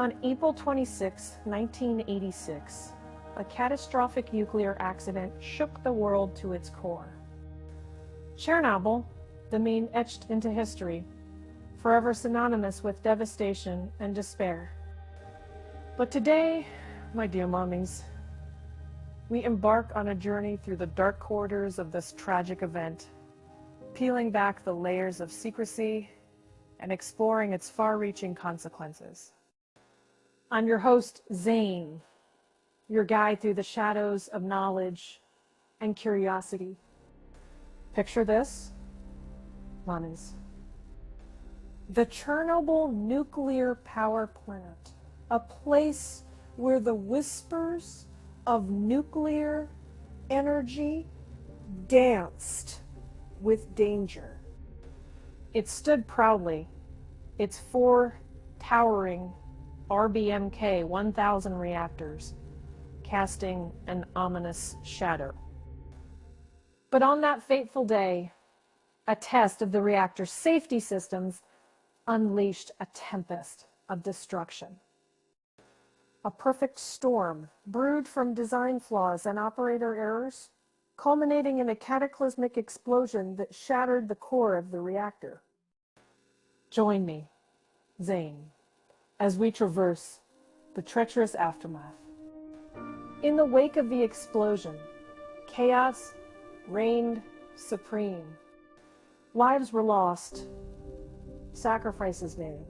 On April 26, 1986, a catastrophic nuclear accident shook the world to its core. Chernobyl, the name etched into history, forever synonymous with devastation and despair. But today, my dear mommies, we embark on a journey through the dark corridors of this tragic event, peeling back the layers of secrecy and exploring its far-reaching consequences. I'm your host, Zane, your guide through the shadows of knowledge and curiosity. Picture this, mommies. The Chernobyl nuclear power plant, a place where the whispers of nuclear energy danced with danger. It stood proudly, its four towering RBMK 1000 reactors casting an ominous shadow. But on that fateful day, a test of the reactor's safety systems unleashed a tempest of destruction. A perfect storm brewed from design flaws and operator errors, culminating in a cataclysmic explosion that shattered the core of the reactor. Join me, Zane, as we traverse the treacherous aftermath. In the wake of the explosion, chaos reigned supreme. Lives were lost, sacrifices made.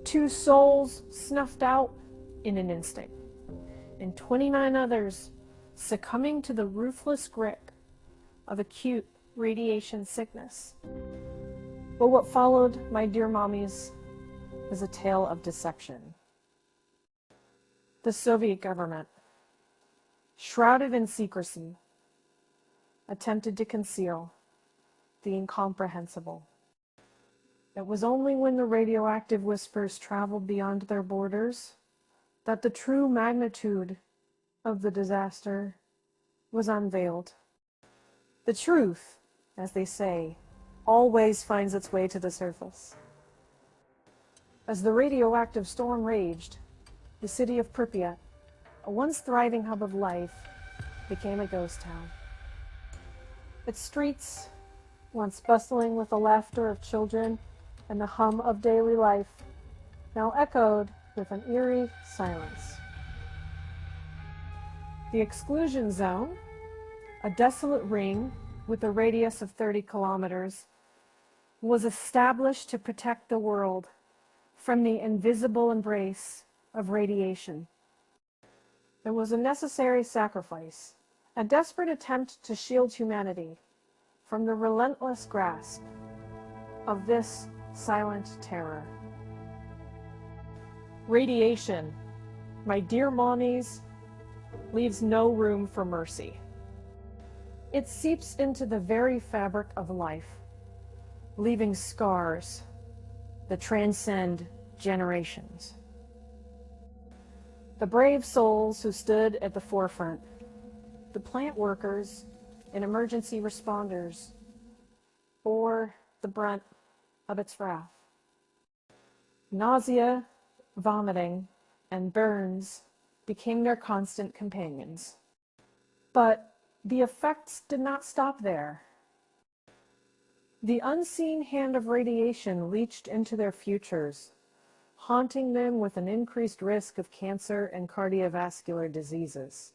2 souls snuffed out in an instant, and 29 others succumbing to the ruthless grip of acute radiation sickness. But what followed, my dear mommies, is a tale of deception. The Soviet government, shrouded in secrecy, attempted to conceal the incomprehensible. It was only when the radioactive whispers traveled beyond their borders that the true magnitude of the disaster was unveiled. The truth, as they say, always finds its way to the surface. As the radioactive storm raged, the city of Pripyat, a once thriving hub of life, became a ghost town. Its streets, once bustling with the laughter of children and the hum of daily life, now echoed with an eerie silence. The exclusion zone, a desolate ring with a radius of 30 kilometers, was established to protect the world from the invisible embrace of radiation. It was a necessary sacrifice, a desperate attempt to shield humanity from the relentless grasp of this silent terror. Radiation, my dear mommies, leaves no room for mercy. It seeps into the very fabric of life, leaving scars that transcend generations. The brave souls who stood at the forefront, the plant workers and emergency responders, bore the brunt of its wrath. Nausea, vomiting, and burns became their constant companions. But the effects did not stop there. The unseen hand of radiation leached into their futures, haunting them with an increased risk of cancer and cardiovascular diseases.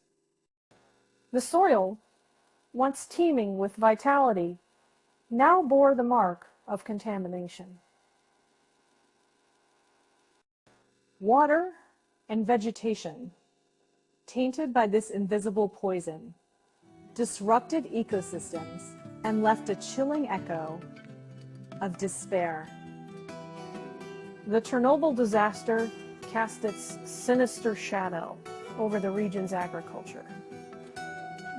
The soil, once teeming with vitality, now bore the mark of contamination. Water and vegetation, tainted by this invisible poison, disrupted ecosystems and left a chilling echo of despair. The Chernobyl disaster cast its sinister shadow over the region's agriculture.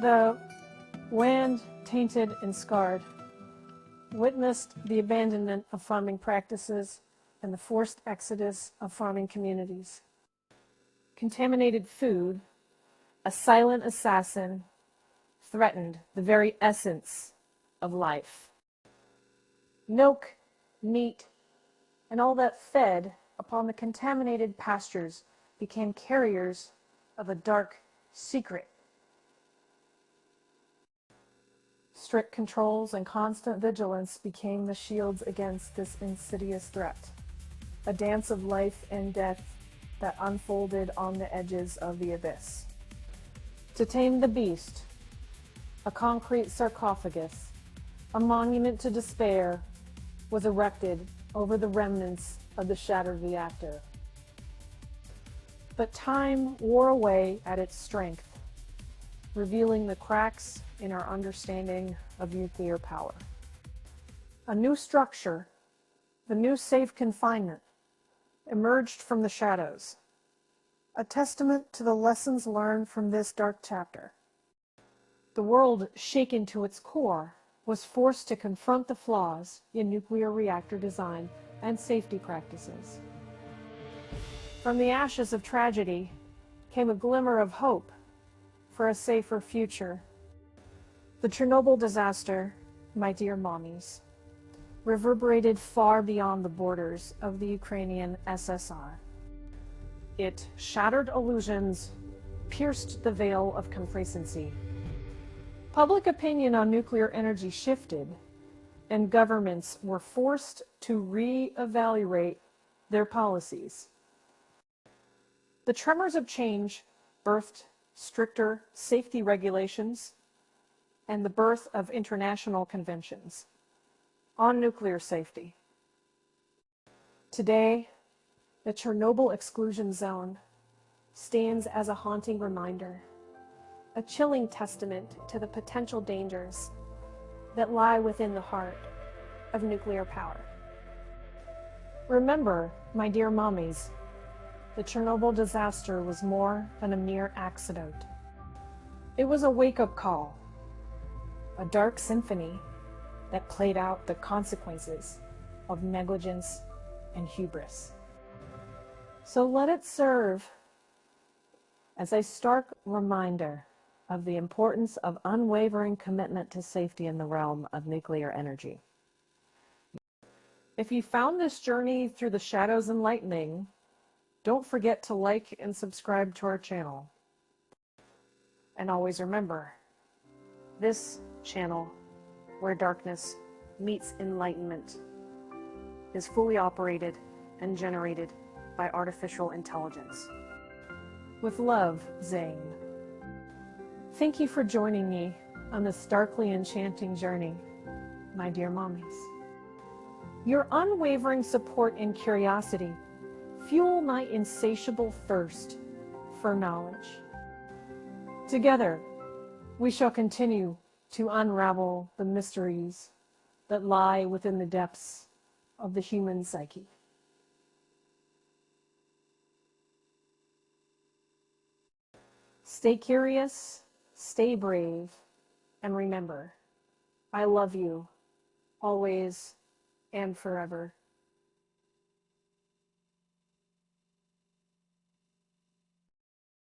The land, tainted and scarred, witnessed the abandonment of farming practices and the forced exodus of farming communities. Contaminated food, a silent assassin, threatened the very essence of life. Milk, meat, and all that fed upon the contaminated pastures became carriers of a dark secret. Strict controls and constant vigilance became the shields against this insidious threat, a dance of life and death that unfolded on the edges of the abyss. To tame the beast, a concrete sarcophagus, a monument to despair, was erected over the remnants of the shattered reactor. But time wore away at its strength, revealing the cracks in our understanding of nuclear power. A new structure, the new safe confinement, emerged from the shadows, a testament to the lessons learned from this dark chapter. The world, shaken to its core, was forced to confront the flaws in nuclear reactor design and safety practices. From the ashes of tragedy came a glimmer of hope for a safer future. The Chernobyl disaster, my dear mommies, reverberated far beyond the borders of the Ukrainian SSR. It shattered illusions, pierced the veil of complacency. Public opinion on nuclear energy shifted, and governments were forced to re-evaluate their policies. The tremors of change birthed stricter safety regulations and the birth of international conventions on nuclear safety. Today, the Chernobyl exclusion zone stands as a haunting reminder, a chilling testament to the potential dangers that lie within the heart of nuclear power. Remember, my dear mommies, the Chernobyl disaster was more than a mere accident. It was a wake-up call, a dark symphony that played out the consequences of negligence and hubris. So let it serve as a stark reminder of the importance of unwavering commitment to safety in the realm of nuclear energy. If you found this journey through the shadows enlightening, don't forget to like and subscribe to our channel. And always remember, this channel, where darkness meets enlightenment, is fully operated and generated by artificial intelligence. With love, Zane. Thank you for joining me on this starkly enchanting journey, my dear mommies. Your unwavering support and curiosity fuel my insatiable thirst for knowledge. Together, we shall continue to unravel the mysteries that lie within the depths of the human psyche. Stay curious, stay brave, and remember, I love you, always and forever.